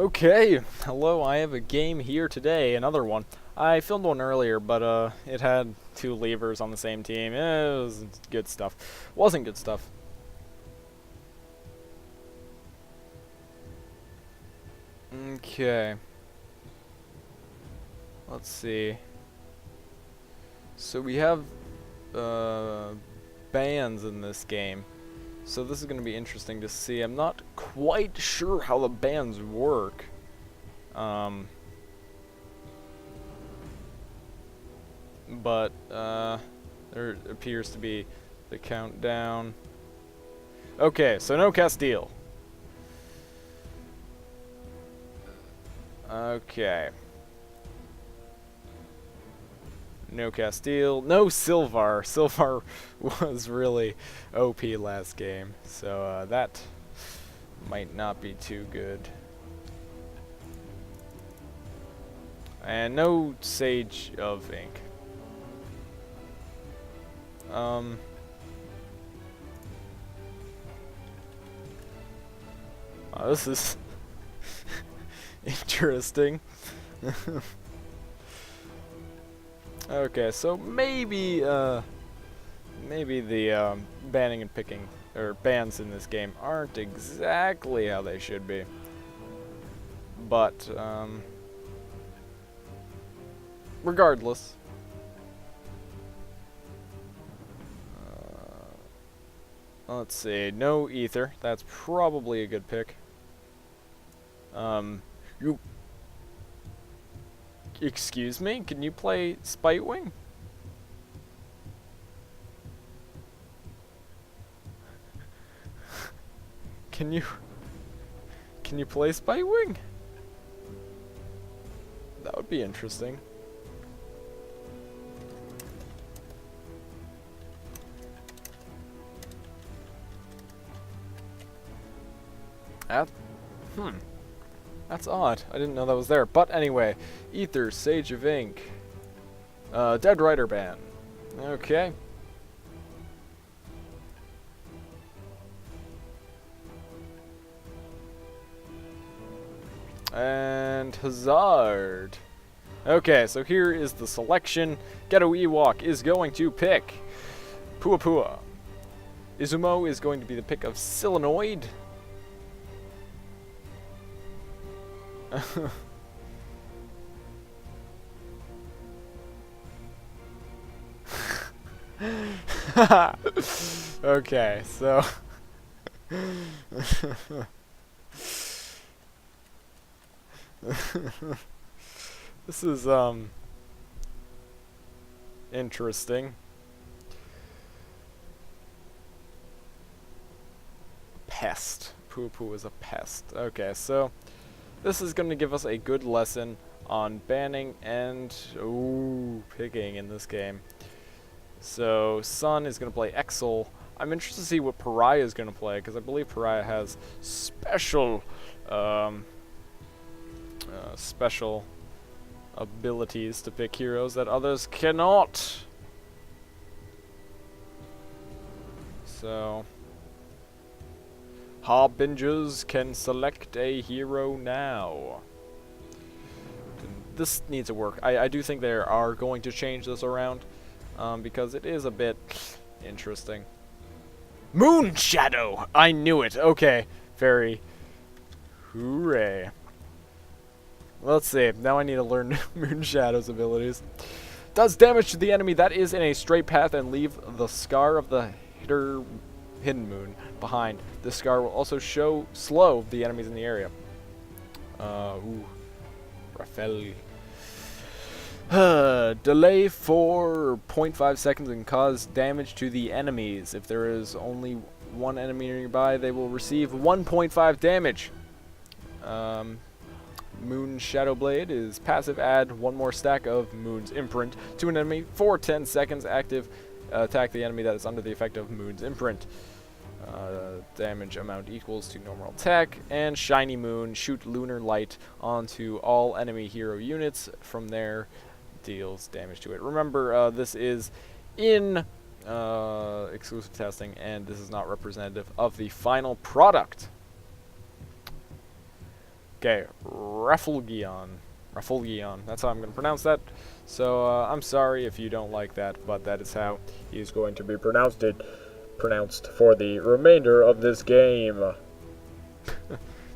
Okay, hello, I have a game here today, another one. I filmed one earlier, but it had two levers on the same team. It was good stuff. Wasn't good stuff. Okay. Let's see. So we have bands in this game. So this is going to be interesting to see. I'm not quite sure how the bands work. But there appears to be the countdown. Okay, so no Castile. Okay. No Castile. No Silvar. Silvar was really OP last game, so that might not be too good. And no Sage of Ink. This is interesting. Okay, so maybe the banning and picking or bans in this game aren't exactly how they should be, but regardless. Let's see, no ether. That's probably a good pick. You. Excuse me? Can you play Spitewing? Can you play Spitewing? That would be interesting. That's odd. I didn't know that was there. But anyway, Ether, Sage of Ink, Dead Rider ban. Okay. And Hazard. Okay, so here is the selection. Ghetto Ewok is going to pick Pua Pua. Izumo is going to be the pick of Silenoid. Okay, so this is interesting. Pest. Poo-poo is a pest. Okay, so this is going to give us a good lesson on banning and picking in this game. So Sun is going to play Exel. I'm interested to see what Pariah is going to play, because I believe Pariah has special special abilities to pick heroes that others cannot. So Harbingers can select a hero now. This needs to work. I do think they are going to change this around, because it is a bit interesting. Moon Shadow! I knew it! Okay. Very. Hooray. Let's see. Now I need to learn Moon Shadow's abilities. Does damage to the enemy that is in a straight path and leave the scar of the hidden moon behind. This scar will also slow the enemies in the area. Rafael. Delay for 0.5 seconds and cause damage to the enemies. If there is only one enemy nearby, they will receive 1.5 damage. Moon Shadow Blade is passive. Add one more stack of Moon's Imprint to an enemy for 10 seconds. Active. Attack the enemy that is under the effect of Moon's Imprint. Damage amount equals to normal attack. And Shiny Moon. Shoot Lunar Light onto all enemy hero units. From there, deals damage to it. Remember, this is in exclusive testing, and this is not representative of the final product. Okay, Refulgion. That's how I'm going to pronounce that. So, I'm sorry if you don't like that, but that is how he's going to be pronounced for the remainder of this game.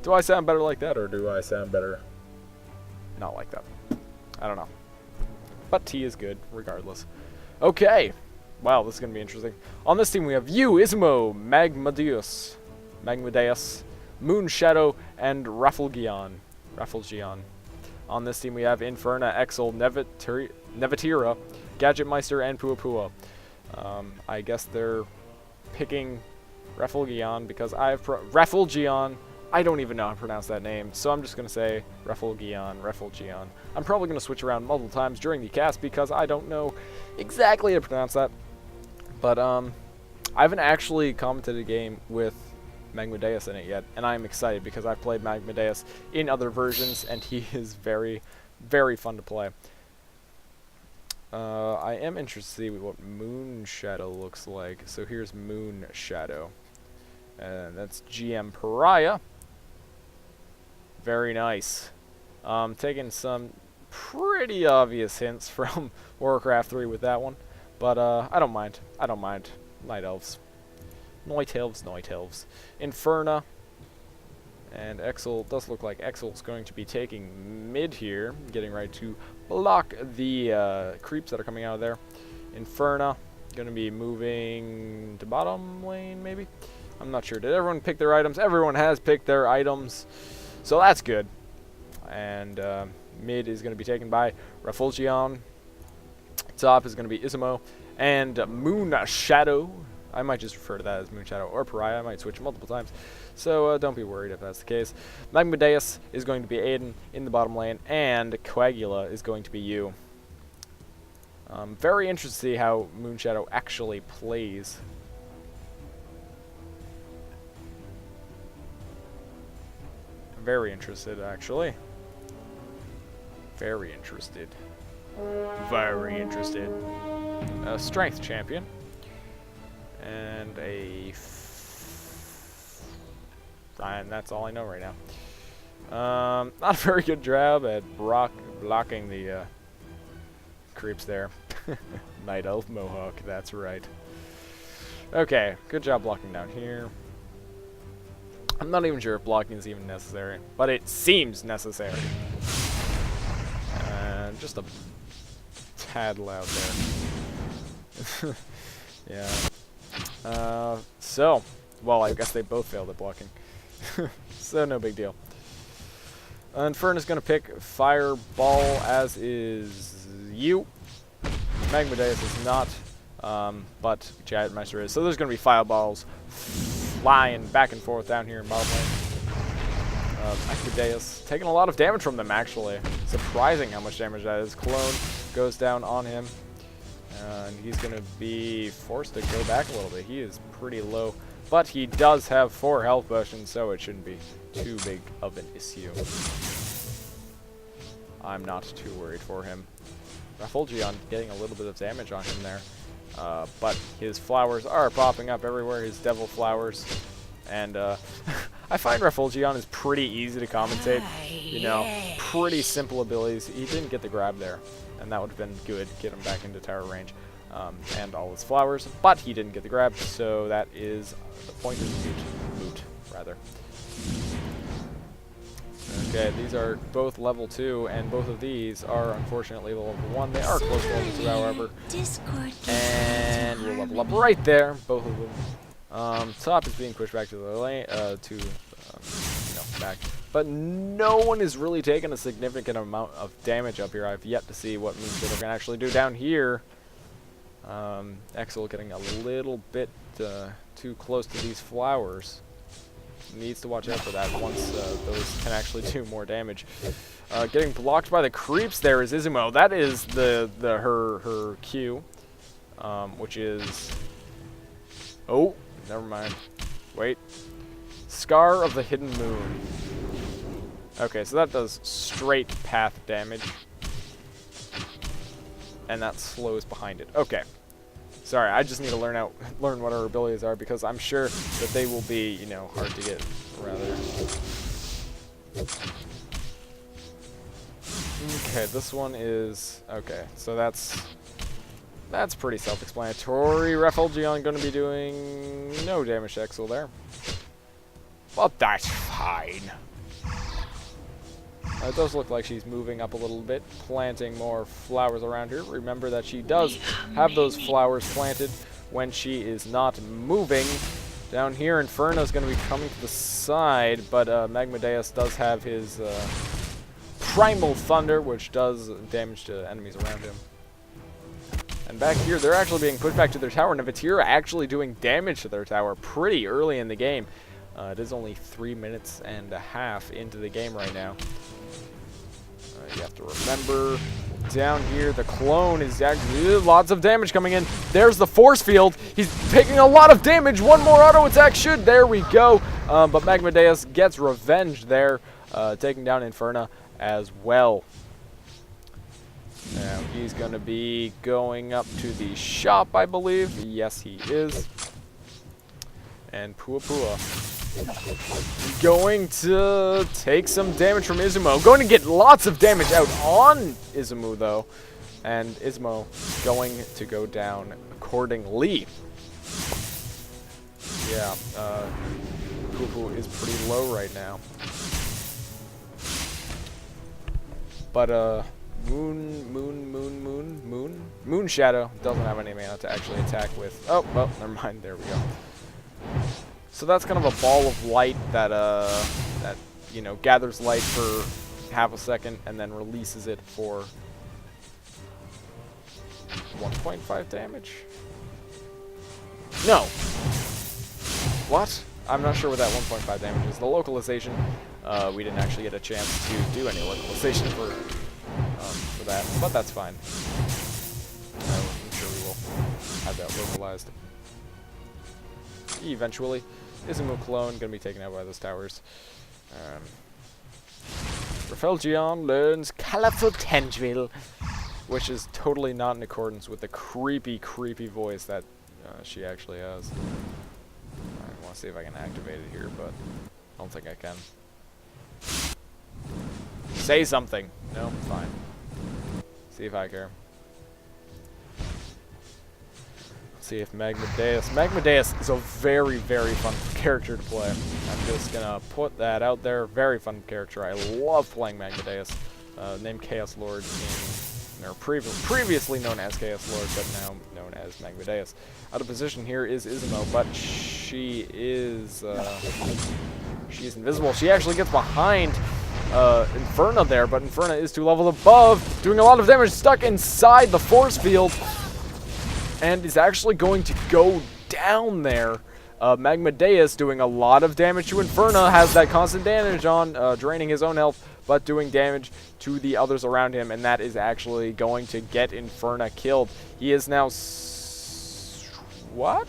Do I sound better like that, or do I sound better not like that? I don't know. But T is good, regardless. Okay. Wow, this is going to be interesting. On this team, we have you, Ismo, Magmadeus, Moonshadow, and Refulgion. On this team, we have Inferna, Exel, Nevatira, Gadgetmeister, and Puapua. I guess they're picking Refulgion because I have Refulgion. I don't even know how to pronounce that name, so I'm just going to say Refulgion. I'm probably going to switch around multiple times during the cast because I don't know exactly how to pronounce that. But I haven't actually commented a game with Magmadeus in it yet, and I'm excited because I've played Magmadeus in other versions, and he is very, very fun to play. I am interested to see what Moonshadow looks like. So here's Moonshadow, and that's GM Pariah. Very nice. Taking some pretty obvious hints from Warcraft 3 with that one, but I don't mind. Night Elves. Inferna. And Exel, does look like Exel's going to be taking mid here, getting ready to block the creeps that are coming out of there. Inferna, going to be moving to bottom lane, maybe? I'm not sure. Did everyone pick their items? Everyone has picked their items, so that's good. And mid is going to be taken by Refulgion. Top is going to be Ismo. And Moonshadow. I might just refer to that as Moonshadow or Pariah. I might switch multiple times, so don't be worried if that's the case. Magmadeus is going to be Aiden in the bottom lane, and Coagula is going to be you. Very interested to see how Moonshadow actually plays. Very interested, actually. Very interested. Strength champion. And and that's all I know right now. Not a very good job at blocking the creeps there. Night Elf Mohawk, that's right. Okay, good job blocking down here. I'm not even sure if blocking is even necessary, but it seems necessary. And just a tad loud there. Yeah. Well, I guess they both failed at blocking. So no big deal. Inferna's gonna pick Fireball, as is you. Magmadeus is not, but Gadgetmeister is. So there's gonna be fireballs flying back and forth down here in bottom lane. Magmadeus taking a lot of damage from them, actually. Surprising how much damage that is. Clone goes down on him. And he's going to be forced to go back a little bit. He is pretty low. But he does have 4 health potions, so it shouldn't be too big of an issue. I'm not too worried for him. Refulgion getting a little bit of damage on him there. But his flowers are popping up everywhere, his devil flowers. And I find Refulgion is pretty easy to commentate. You know, pretty simple abilities. He didn't get the grab there, and that would have been good, get him back into tower range. And all his flowers, but he didn't get the grab, so that is the point is moot, rather. Okay, these are both level 2, and both of these are unfortunately level 1. They are close to level 2, however. And we'll level up right there, both of them. Top is being pushed back to the lane, back. But no one is really taking a significant amount of damage up here. I've yet to see what Moonshadow can actually do down here. Exel getting a little bit too close to these flowers. Needs to watch out for that once those can actually do more damage. Getting blocked by the creeps there is Izumo. That is her Q, which is... Oh, never mind. Wait. Scar of the Hidden Moon. Okay, so that does straight path damage. And that slows behind it. Okay. Sorry, I just need to learn what our abilities are, because I'm sure that they will be, hard to get, rather. Okay, this one is... Okay, so that's pretty self-explanatory. Refulgion going to be doing no damage to Exil there. But that's fine. It does look like she's moving up a little bit, planting more flowers around here. Remember that she does have those flowers planted when she is not moving. Down here, Inferno's going to be coming to the side, but Magmadeus does have his Primal Thunder, which does damage to enemies around him. And back here, they're actually being pushed back to their tower. Navatira actually doing damage to their tower pretty early in the game. It is only 3 minutes and a half into the game right now. You have to remember, down here, the clone is actually lots of damage coming in. There's the force field. He's taking a lot of damage. One more auto attack should. There we go. But Magmadeus gets revenge there, taking down Inferna as well. Now he's going to be going up to the shop, I believe. Yes, he is. And Pua Pua going to take some damage from Izumo. Going to get lots of damage out on Izumo, though. And Izumo going to go down accordingly. Yeah, Pua Pua is pretty low right now. But, Moon Shadow doesn't have any mana to actually attack with. Oh, well, never mind. There we go. So that's kind of a ball of light that, you know, gathers light for half a second and then releases it for 1.5 damage? No. What? I'm not sure what that 1.5 damage is. The localization, we didn't actually get a chance to do any localization for that, but that's fine. I'm sure we will have that localized eventually. Izumo clone going to be taken out by those towers. Refulgion learns Colorful Tendril, which is totally not in accordance with the creepy, creepy voice that she actually has. I want to see if I can activate it here, but I don't think I can. Say something. No, fine. See if I care. See if Magmadeus is a very, very fun character to play. I'm just gonna put that out there. Very fun character. I love playing Magmadeus. Named Chaos Lord, or previously known as Chaos Lord, but now known as Magmadeus. Out of position here is Izumo, but she is she's invisible. She actually gets behind Inferna there, but Inferna is 2 levels above, doing a lot of damage, stuck inside the force field. And is actually going to go down there. Magmadeus doing a lot of damage to Inferna, has that constant damage on, draining his own health, but doing damage to the others around him, and that is actually going to get Inferna killed. He is now... what?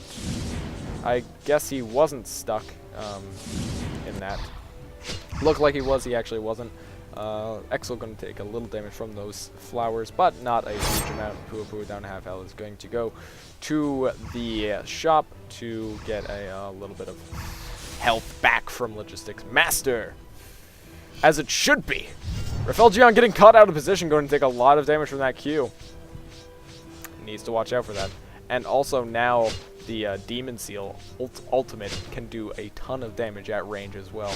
I guess he wasn't stuck in that. Looked like he was, he actually wasn't. Exil going to take a little damage from those flowers, but not a huge amount. Pua Pua down to half health is going to go to the shop to get a little bit of health back from Logistics Master. As it should be. Refulgion getting caught out of position, going to take a lot of damage from that Q. Needs to watch out for that. And also now the Demon Seal ultimate can do a ton of damage at range as well.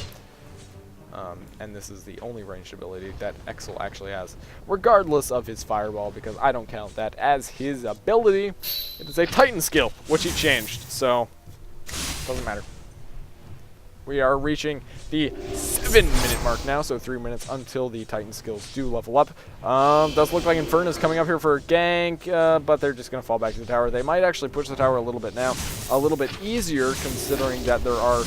And this is the only ranged ability that Exil actually has, regardless of his Fireball, because I don't count that as his ability. It is a Titan skill, which he changed, so doesn't matter. We are reaching the 7-minute mark now, so 3 minutes until the Titan skills do level up. Does look like Inferno's coming up here for a gank, but they're just going to fall back to the tower. They might actually push the tower a little bit now, a little bit easier, considering that there are...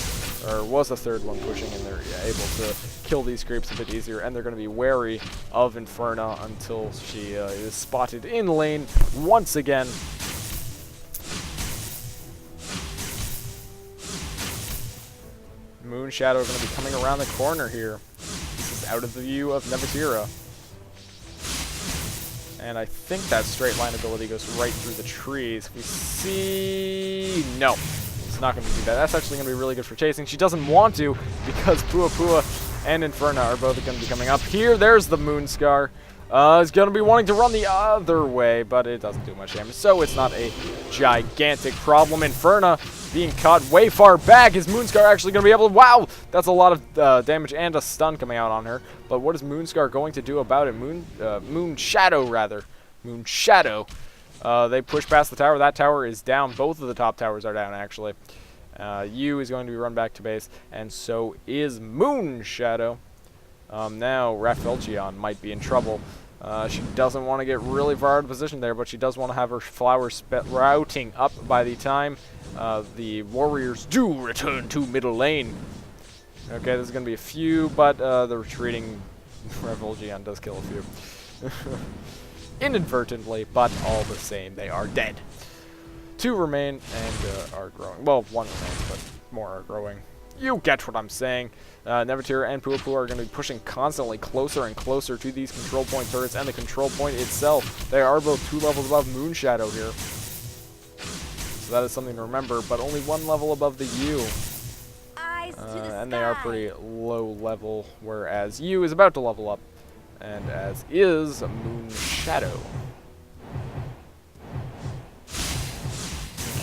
or was a third one pushing, and they're able to kill these creeps a bit easier, and they're going to be wary of Inferna until she is spotted in lane once again. Moon Shadow going to be coming around the corner here. This is out of the view of Navatira. And I think that straight line ability goes right through the trees. We see... no. It's not going to do that. That's actually going to be really good for chasing. She doesn't want to, because Pua Pua and Inferna are both going to be coming up here. There's the Moon Scar. It's going to be wanting to run the other way, but it doesn't do much damage, so it's not a gigantic problem. Inferna being caught way far back. Is Moonscar actually going to be able to... Wow! That's a lot of damage and a stun coming out on her. But what is Moonscar going to do about it? Moonshadow, rather. Moonshadow. They push past the tower. That tower is down. Both of the top towers are down, actually. Yu is going to be run back to base, and so is Moonshadow. Now, Rafelchion might be in trouble. She doesn't want to get really far out of position there, but she does want to have her flowers sprouting up by the time the warriors do return to middle lane. Okay, there's going to be a few, but the retreating Rafelchion does kill a few. Inadvertently, but all the same, they are dead. 2 remain and are growing. Well, 1 remains, but more are growing. You get what I'm saying. Nevatir and Puapu are going to be pushing constantly closer and closer to these control point turrets and the control point itself. They are both 2 levels above Moonshadow here. So that is something to remember, but only 1 level above the Yu. And they are pretty low level, whereas Yu is about to level up, and as is Moonshadow.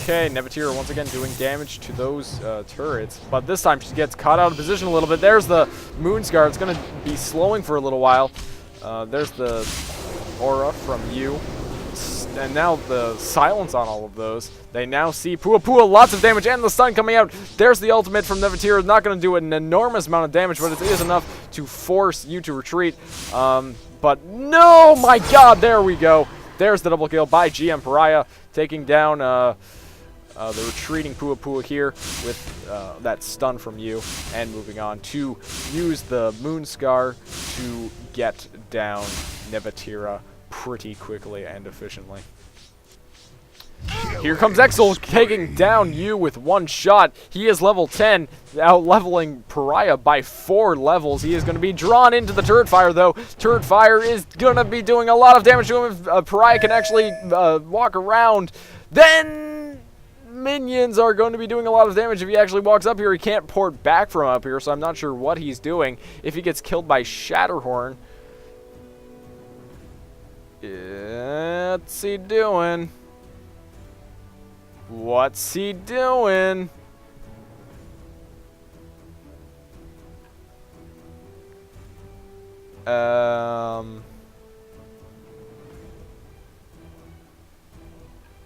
Okay, Nevatir once again doing damage to those turrets, but this time she gets caught out of position a little bit. There's the Moonscar. It's going to be slowing for a little while. There's the aura from Yu, and now the silence on all of those. They now see Puapua, lots of damage, and the stun coming out. There's the ultimate from Nevatir. It's not going to do an enormous amount of damage, but it is enough to force Yu to retreat. But no, my god, there we go. There's the double kill by GM Pariah, taking down the retreating Puapua here with that stun from Yu, and moving on to use the Moonscar to get down Nevatira pretty quickly and efficiently. Here comes Exel taking down Yu with 1 shot. He is level 10, out leveling Pariah by 4 levels. He is going to be drawn into the turret fire, though. Turret fire is going to be doing a lot of damage to him if Pariah can actually walk around. Then minions are going to be doing a lot of damage if he actually walks up here. He can't port back from up here, so I'm not sure what he's doing. If he gets killed by Shatterhorn, what's he doing? What's he doing?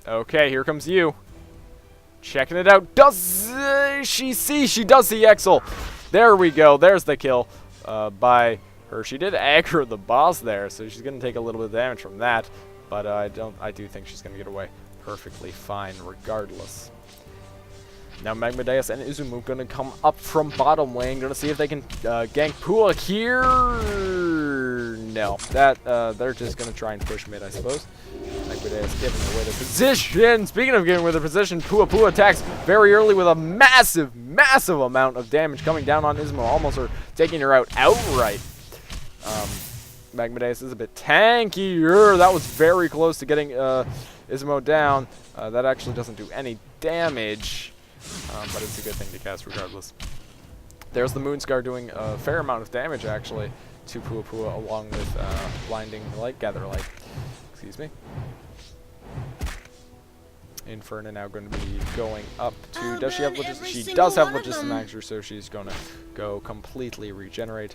Okay, here comes Yu. Checking it out. Does she see? She does see Exel. There we go. There's the kill by her. She did aggro the boss there, so she's going to take a little bit of damage from that. But I do think she's going to get away perfectly fine regardless. Now Magmadeus and Izumu going to come up from bottom lane. Going to see if they can gank Pua here. No, they're just going to try and push mid, I suppose. Magmadeus giving away their position. Speaking of giving away their position, Pua attacks very early with a massive, massive amount of damage coming down on Izumu, almost taking her out outright. Magmadeus is a bit tankier. That was very close to getting Izumo down. That actually doesn't do any damage, but it's a good thing to cast regardless. There's the Moonscar doing a fair amount of damage actually to Puapua, along with Blinding Light, Gather Light. Excuse me. Inferna now going to be going up to... Does she have Logistic? She does have Logistic Manager, so she's going to go completely regenerate.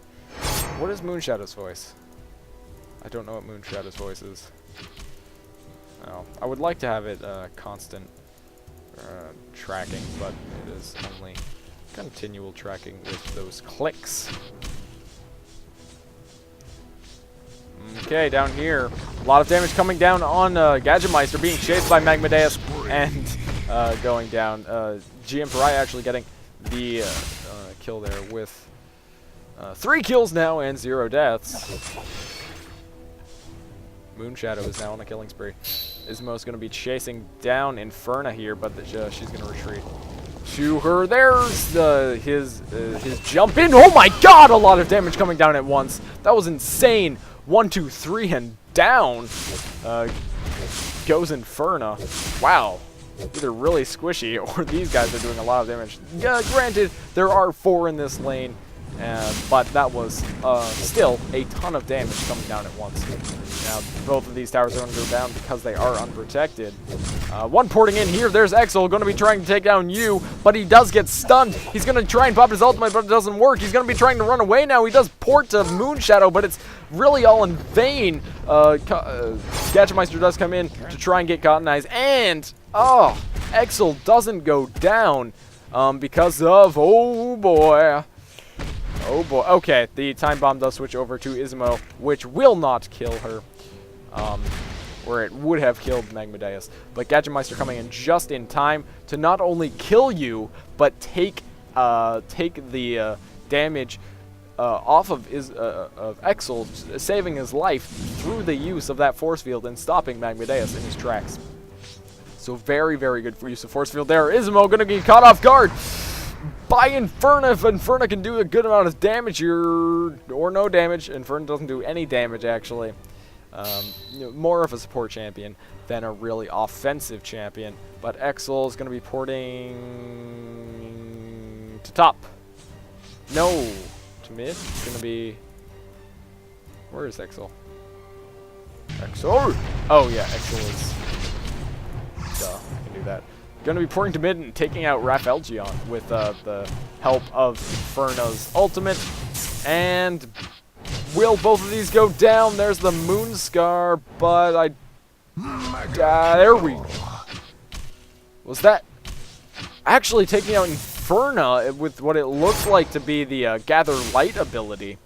What is Moonshadow's voice? I don't know what Moonshadow's voice is. Oh, I would like to have it constant tracking, but it is only continual tracking with those clicks. Okay, down here, a lot of damage coming down on Gadgetmeister, being chased by Magmadeus and going down. GM Pariah actually getting the kill there with 3 kills now and 0 deaths. Moonshadow is now on a killing spree. Izumo's going to be chasing down Inferna here, but she's going to retreat to her. There's his jump in. Oh my god, a lot of damage coming down at once. That was insane. 1, 2, 3, and down goes Inferna. Wow. Either really squishy or these guys are doing a lot of damage. Granted, there are 4 in this lane, but that was still a ton of damage coming down at once. Now, both of these towers are going to go down because they are unprotected. One porting in here. There's Exel going to be trying to take down you, but he does get stunned. He's going to try and pop his ultimate, but it doesn't work. He's going to be trying to run away now. He does port to Moonshadow, but it's really all in vain. Gatchameister does come in to try and get Cottonized, and, oh, Exel doesn't go down because of, oh boy. Oh boy. Okay, the time bomb does switch over to Izumo, which will not kill her. Where it would have killed Magmadeus. But Gatchameister coming in just in time to not only kill you, but take the damage off of Exel, saving his life through the use of that force field and stopping Magmadeus in his tracks. So very, very good use of force field there. Izumo going to get caught off guard by Inferno. If Inferno can do a good amount of damage here, or no damage. Inferno doesn't do any damage, actually. More of a support champion than a really offensive champion. But Exel is going to be porting to top. No, to mid. It's going to be... Where is Exel? Exel! Oh, yeah, Exel is... Duh, I can do that. Going to be porting to mid and taking out Raphelgion with the help of Inferno's ultimate. And will both of these go down? There's the Moonscar, but there we go. Was that actually taking out Inferno with what it looks like to be the Gather Light ability?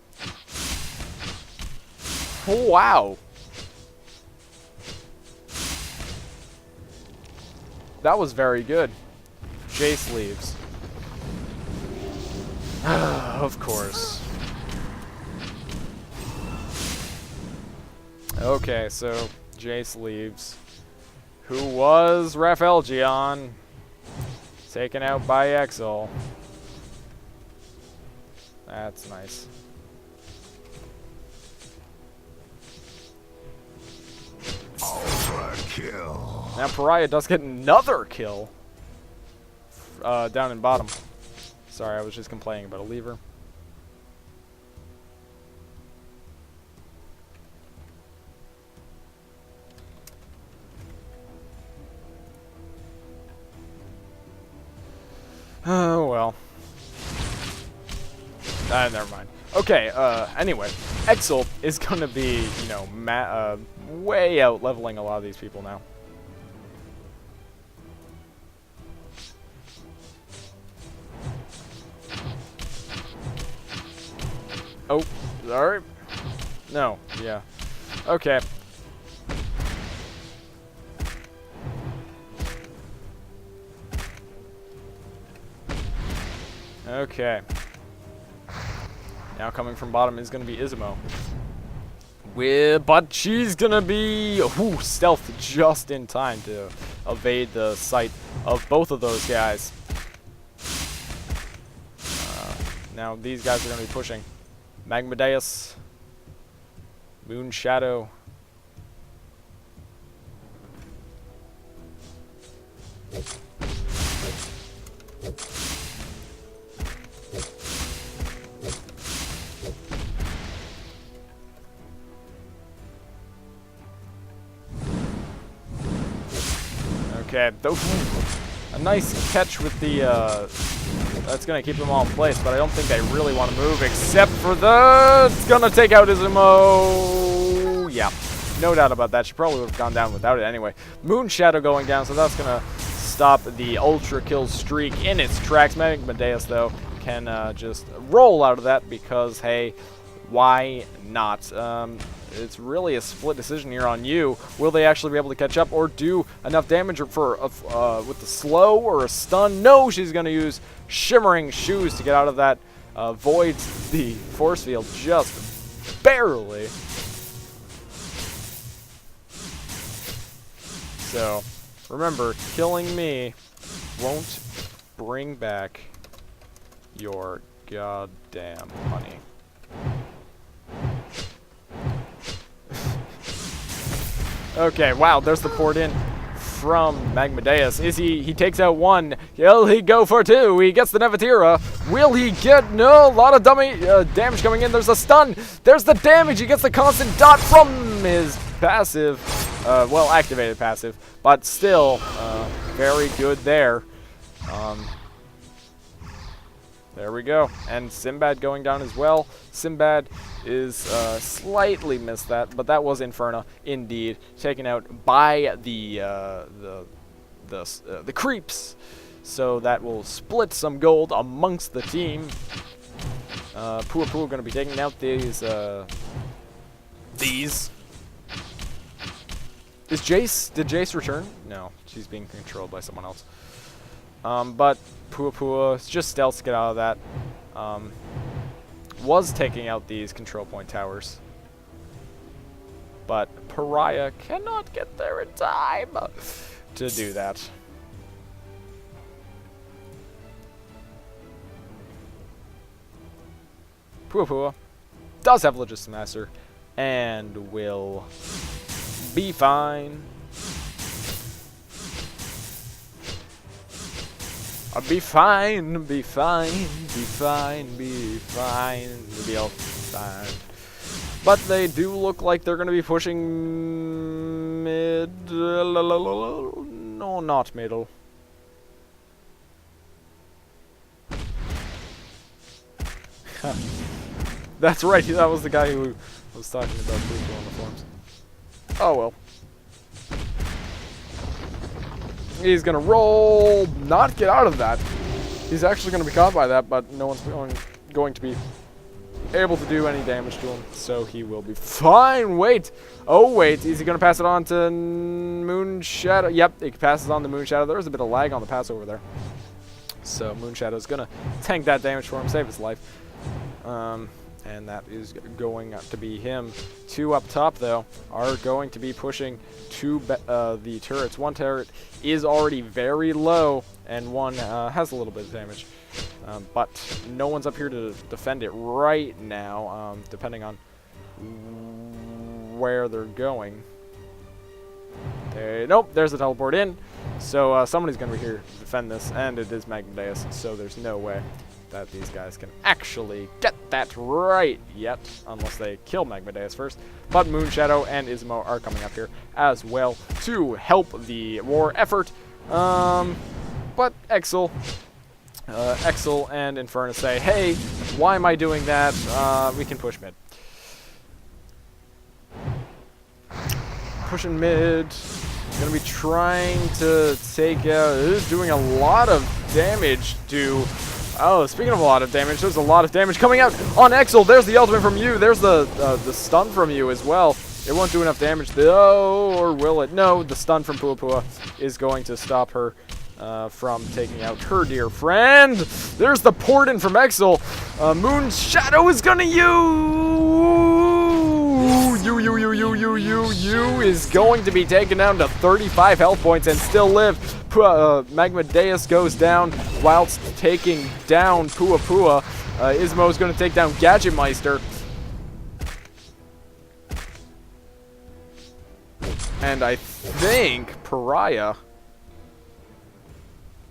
Oh, wow. That was very good. Jace leaves. Of course. Okay, so Jace leaves. Who was Raphelgion? Taken out by Exel. That's nice. Ultra kill. Now Pariah does get another kill down in bottom. Sorry, I was just complaining about a lever. Oh, well. Never mind. Okay, anyway. Exel is going to be, you know, way out leveling a lot of these people now. Oh, sorry. No, yeah. Okay. Okay. Now coming from bottom is going to be Izumo. But she's going to be stealth just in time to evade the sight of both of those guys. Now these guys are going to be pushing. Magmadeus. Moonshadow. Okay, a nice catch with the, that's going to keep them all in place, but I don't think they really want to move, except for it's going to take out Izumo. Yeah, no doubt about that. She probably would have gone down without it anyway. Moonshadow going down, so that's going to stop the ultra kill streak in its tracks. Magmadeus, though, can just roll out of that because, hey, why not? It's really a split decision here on you. Will they actually be able to catch up or do enough damage for with the slow or a stun? No, she's going to use Shimmering Shoes to get out of that. Voids the force field just barely. So, remember, killing me won't bring back your goddamn money. Okay, wow, there's the port in from Magmadeus. He takes out one. Will he go for two? He gets the Nevatira. Will he get, no, a lot of dummy damage coming in. There's a stun. There's the damage. He gets the constant dot from his passive, well, activated passive, but still very good there. There we go. And Sinbad going down as well. Sinbad is slightly missed that, but that was Inferno indeed, taken out by the creeps. So that will split some gold amongst the team. Pua Pua going to be taking out these. Did Jace return? No, she's being controlled by someone else. But Pua Pua just stealth to get out of that. Was taking out these control point towers. But Pariah cannot get there in time to do that. Pua Pua does have Logistics Master and will be fine. Be fine, be fine, be fine, be fine, be all fine. But they do look like they're going to be pushing mid. No, not middle. That's right, that was the guy who was talking about people on the forums. Oh well. He's gonna roll, not get out of that. He's actually gonna be caught by that, but no one's going to be able to do any damage to him, so he will be fine. Wait, oh wait, is he gonna pass it on to Moonshadow? Yep, he passes on to Moonshadow. There was a bit of lag on the pass over there, so Moonshadow's gonna tank that damage for him, save his life. And that is going to be him. Two up top, though, are going to be pushing the turrets. One turret is already very low, and one has a little bit of damage. But no one's up here to defend it right now, depending on where they're going. Nope, there's the teleport in. So somebody's going to be here to defend this, and it is Magmadeus, so there's no way that these guys can actually get that right yet, unless they kill Magmadeus first. But Moonshadow and Ismo are coming up here as well to help the war effort. But Exel and Inferno say, hey, why am I doing that? We can push mid. Pushing mid. Gonna be trying to take out. It is doing a lot of damage to. Oh, speaking of a lot of damage, there's a lot of damage coming out on Exel. There's the ultimate from you. There's the stun from you as well. It won't do enough damage though, or will it? No, the stun from Pua Pua is going to stop her from taking out her dear friend. There's the port in from Exel. Moonshadow is gonna is going to be taken down to 35 health points and still live. Magmadeus goes down whilst taking down Pua Pua. Ismo is going to take down Gadgetmeister. And I think Pariah.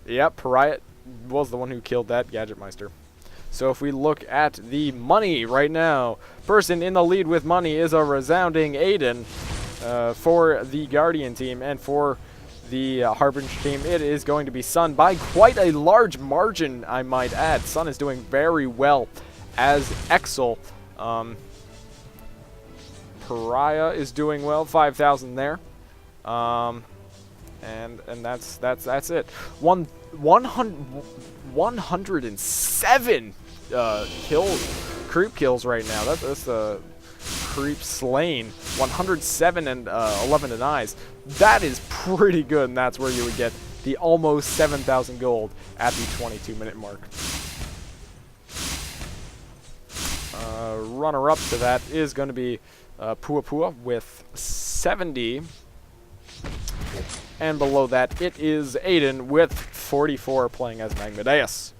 Yep, Pariah was the one who killed that Gadgetmeister. So if we look at the money right now, person in the lead with money is a resounding Aiden for the Guardian team, and for the Harbinger team, it is going to be Sun by quite a large margin, I might add. Sun is doing very well as Exel. Pariah is doing well, 5,000 there. And that's it. 107 creep kills right now. That's the creep slain. 107 and 11 denies. That is pretty good, and that's where you would get the almost 7,000 gold at the 22-minute mark. Runner-up to that is going to be Pua Pua with 70. And below that, it is Aiden with 44 playing as Magmadeus.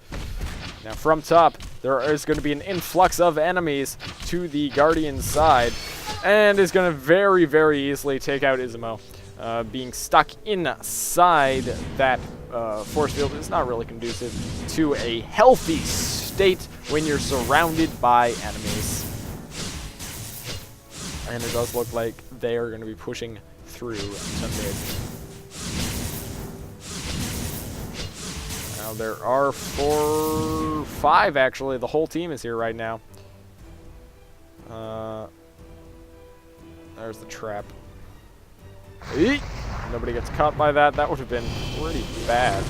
Now from top, there is going to be an influx of enemies to the Guardian side, and is going to very, very easily take out Ismo. Being stuck inside that force field is not really conducive to a healthy state when you're surrounded by enemies. And it does look like they are going to be pushing through to mid. Now there are 5 actually. The whole team is here right now. There's the trap. Eek! Nobody gets caught by that. That would have been pretty bad,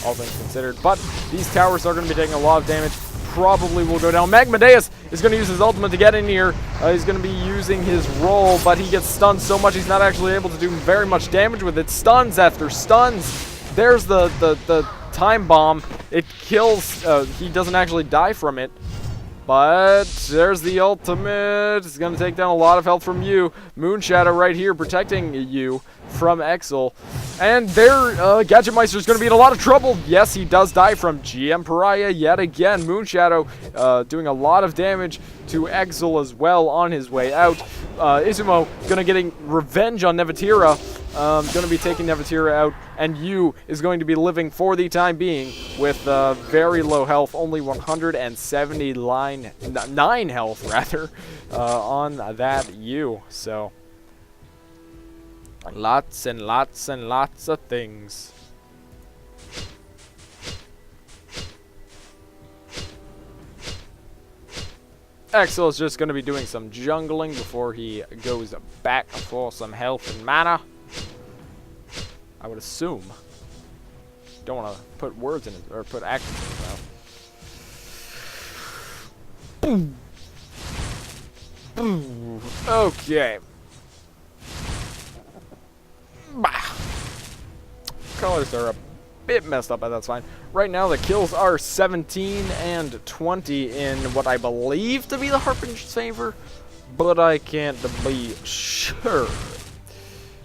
all things considered. But these towers are going to be taking a lot of damage. Probably will go down. Magmadeus is going to use his ultimate to get in here. He's going to be using his roll, but he gets stunned so much he's not actually able to do very much damage with it. Stuns after stuns. There's the time bomb. It kills. He doesn't actually die from it. But there's the ultimate. It's going to take down a lot of health from you. Moonshadow right here protecting you from Exel. And there, Gadgetmeister is going to be in a lot of trouble. Yes, he does die from GM Pariah yet again. Moonshadow doing a lot of damage to Exel as well on his way out. Izumo going to getting revenge on Nevatira. Going to be taking Nevatira out, and Yu is going to be living for the time being with very low health, only 179 health rather on that Yu. So lots and lots and lots of things. Exel is just going to be doing some jungling before he goes back for some health and mana. I would assume. Don't want to put words in it, or put actions in his mouth. Boom. Boom. Okay. Bah. Colors are a bit messed up, but that's fine. Right now, the kills are 17 and 20 in what I believe to be the Harpinger's favor, but I can't be sure.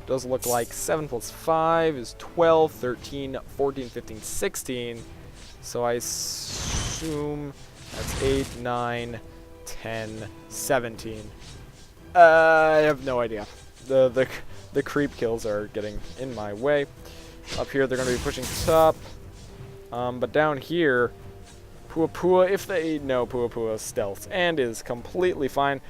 Does look like 7 plus 5 is 12, 13, 14, 15, 16. So I assume that's 8, 9, 10, 17. I have no idea. The creep kills are getting in my way. Up here they're going to be pushing top. But down here, Pua, if they know Pua stealth and is completely fine.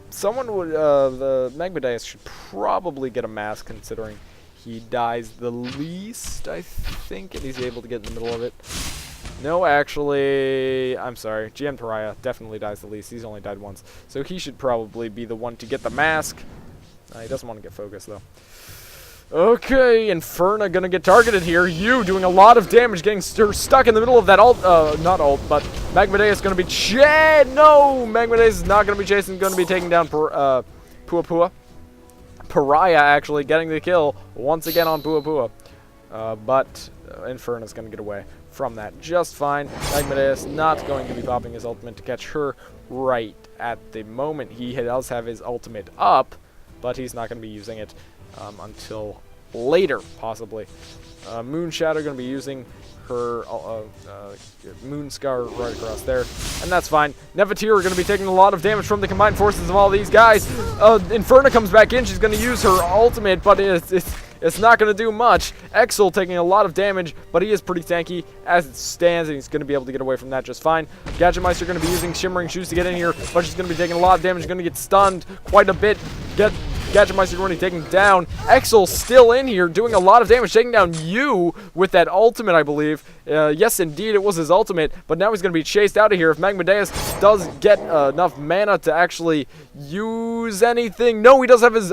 Someone would, the Magmadeus should probably get a mask considering he dies the least, I think, and he's able to get in the middle of it. No, actually, I'm sorry, GM Pariah definitely dies the least. He's only died once, so he should probably be the one to get the mask. He doesn't want to get focused, though. Okay, Inferna gonna get targeted here. You doing a lot of damage, getting stuck in the middle of that ult, not ult, but Magmadeus gonna be no! Magmadeus is not gonna be chasing, gonna be taking down Pua. Pariah actually getting the kill once again on Pua. But Inferna's gonna get away from that just fine. Magmadeus not going to be popping his ultimate to catch her right at the moment. He does have his ultimate up, but he's not gonna be using it until later, possibly. Moonshadow going to be using her Moonscar right across there, and that's fine. Nevatira going to be taking a lot of damage from the combined forces of all these guys. Inferna comes back in. She's going to use her ultimate, but it's not going to do much. Exel taking a lot of damage, but he is pretty tanky as it stands, and he's going to be able to get away from that just fine. Gadgetmeister going to be using Shimmering Shoes to get in here, but she's going to be taking a lot of damage, going to get stunned quite a bit. Gadgetmeister going to be taken down. Exel still in here, doing a lot of damage, taking down Yu with that ultimate, I believe. Yes, indeed, it was his ultimate, but now he's going to be chased out of here. If Magmadeus does get enough mana to actually use anything. No, he does have his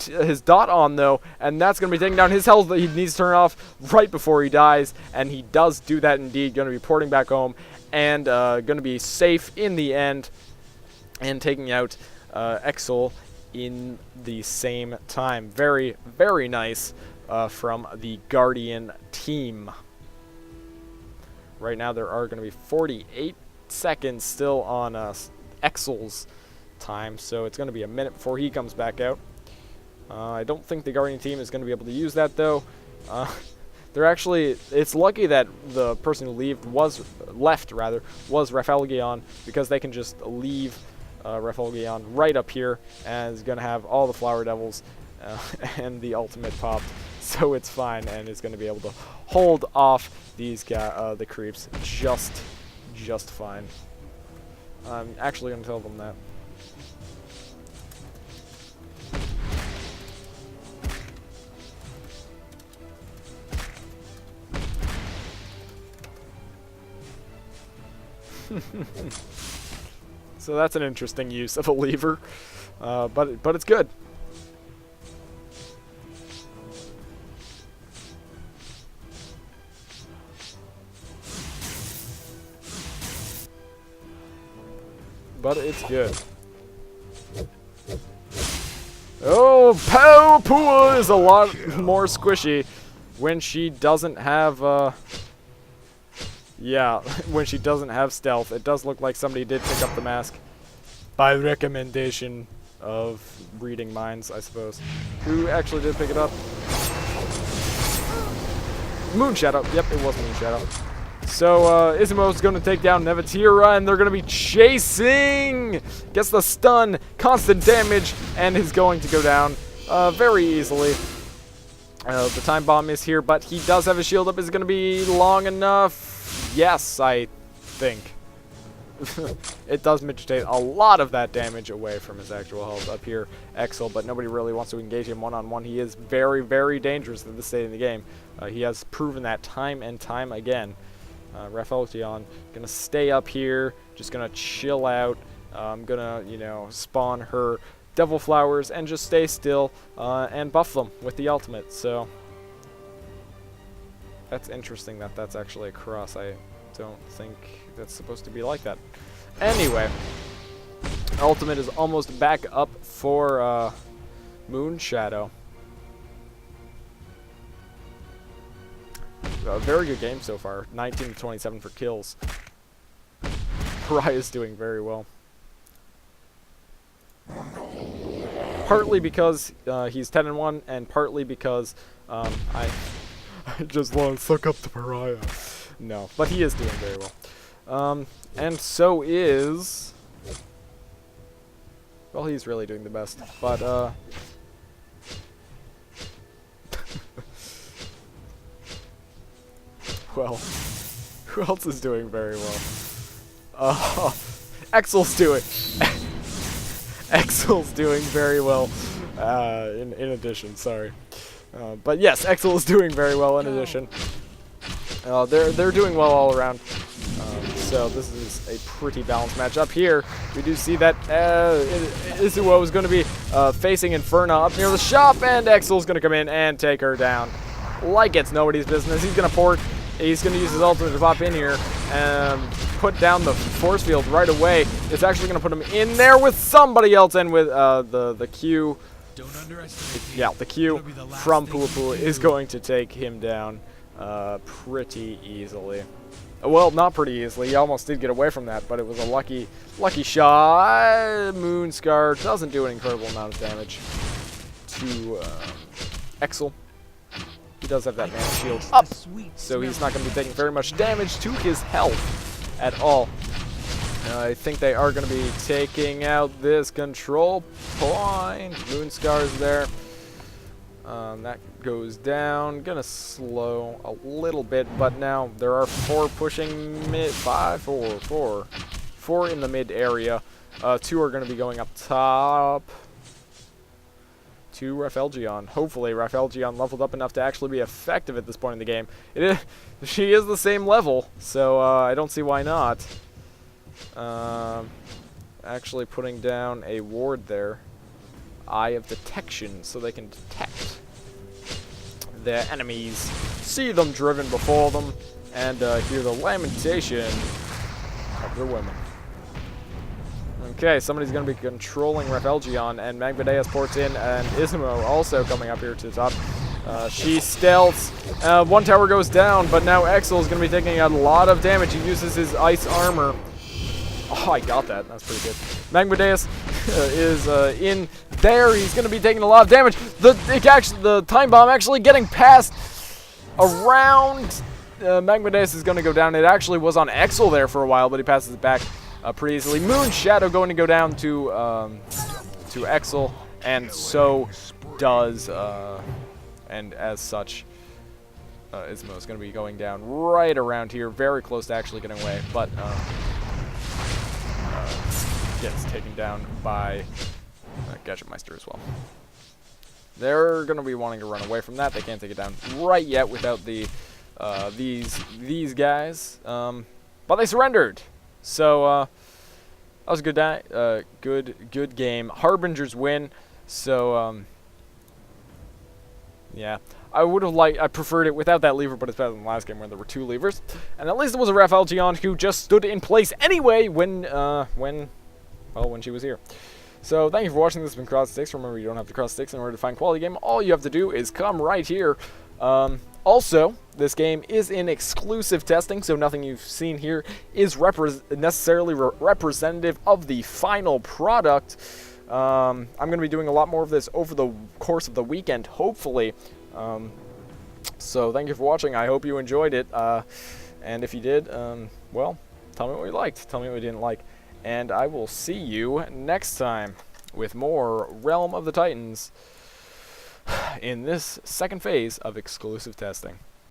his dot on, though, and that's going to be taking down his health that he needs to turn off right before he dies, and he does do that indeed. Going to be porting back home, and going to be safe in the end, and taking out Exel in the same time. Very, very nice from the Guardian team. Right now there are going to be 48 seconds still on Exel's time, so it's going to be a minute before he comes back out. I don't think the Guardian team is going to be able to use that, though. They're actually, it's lucky that the person who left was Raphalgion, because they can just leave Raphalgion right up here, and is going to have all the Flower Devils and the ultimate popped, so it's fine, and is going to be able to hold off these the creeps just fine. I'm actually going to tell them that. So that's an interesting use of a lever, but it's good. But it's good. Oh, Pua is a lot more squishy when she doesn't have, yeah, when she doesn't have stealth. It does look like somebody did pick up the mask by recommendation of reading minds, I suppose. Who actually did pick it up? Moonshadow. Yep, it was Moonshadow. So, Izumo's going to take down Nevatira, and they're going to be chasing! Gets the stun, constant damage, and is going to go down very easily. The time bomb is here, but he does have a shield up. Is it going to be long enough? Yes, I think. It does mitigate a lot of that damage away from his actual health up here, Exel, but nobody really wants to engage him one-on-one. He is very, very dangerous at this stage in the game. He has proven that time and time again. Raphaeltion gonna stay up here, just gonna chill out. I'm gonna, you know, spawn her Devil Flowers and just stay still and buff them with the ultimate. So that's interesting that that's actually a cross. I don't think that's supposed to be like that. Anyway, ultimate is almost back up for Moonshadow. A very good game so far. 19 to 27 for kills. Pariah's doing very well. Partly because he's 10-1, and partly because I just want to suck up to Pariah. No, but he is doing very well. And so is... Well, he's really doing the best. But, well, who else is doing very well? Exel's doing... Exel's doing very well, in addition, sorry. But yes, Exel is doing very well in addition. They're doing well all around. So this is a pretty balanced match. Up here, we do see that Izuo is going to be facing Inferna up near the shop, and Exel's going to come in and take her down like it's nobody's business. He's going to port. He's going to use his ultimate to pop in here and put down the force field right away. It's actually going to put him in there with somebody else, and with the Q. Don't underestimate. Yeah, the Q from Pua is going to take him down pretty easily. Well, not pretty easily. He almost did get away from that, but it was a lucky shot. Moonscar doesn't do an incredible amount of damage to Exel. He does have that mana shield up, so he's not going to be taking very much damage to his health at all. I think they are going to be taking out this control point. Moonscar's there. That goes down. Gonna slow a little bit, but now there are four pushing mid. Four in the mid area. Two are going to be going up top to Raphaeltion. Hopefully Raphaeltion leveled up enough to actually be effective at this point in the game. She is the same level, so I don't see why not. Actually putting down a ward there. Eye of Detection, so they can detect their enemies, see them driven before them, and hear the lamentation of their women. Okay, somebody's going to be controlling Raphaeltion, and Magmadeus ports in, and Izumo also coming up here to the top. She stealths. One tower goes down, but now Exel is going to be taking a lot of damage. He uses his ice armor. Oh, I got that. That's pretty good. Magmadeus is in there. He's going to be taking a lot of damage. The time bomb actually getting passed around. Magmadeus is going to go down. It actually was on Exel there for a while, but he passes it back pretty easily. Moonshadow going to go down to Exel, and so does, and as such, Izumo is going to be going down right around here, very close to actually getting away, but gets taken down by Gadgetmeister as well. They're going to be wanting to run away from that. They can't take it down right yet without the these guys, but they surrendered. So, that was a good good game. Harbingers win. So, yeah. I preferred it without that lever, but it's better than the last game where there were 2 levers. And at least it was a Ref Algion who just stood in place anyway when she was here. So, thank you for watching. This has been CrossingTheStyx. Remember, you don't have to cross sticks in order to find quality game. All you have to do is come right here. Also, this game is in exclusive testing, so nothing you've seen here is necessarily representative of the final product. I'm going to be doing a lot more of this over the course of the weekend, hopefully. So thank you for watching. I hope you enjoyed it. And if you did, well, tell me what you liked. Tell me what you didn't like. And I will see you next time with more Realm of the Titans in this second phase of exclusive testing.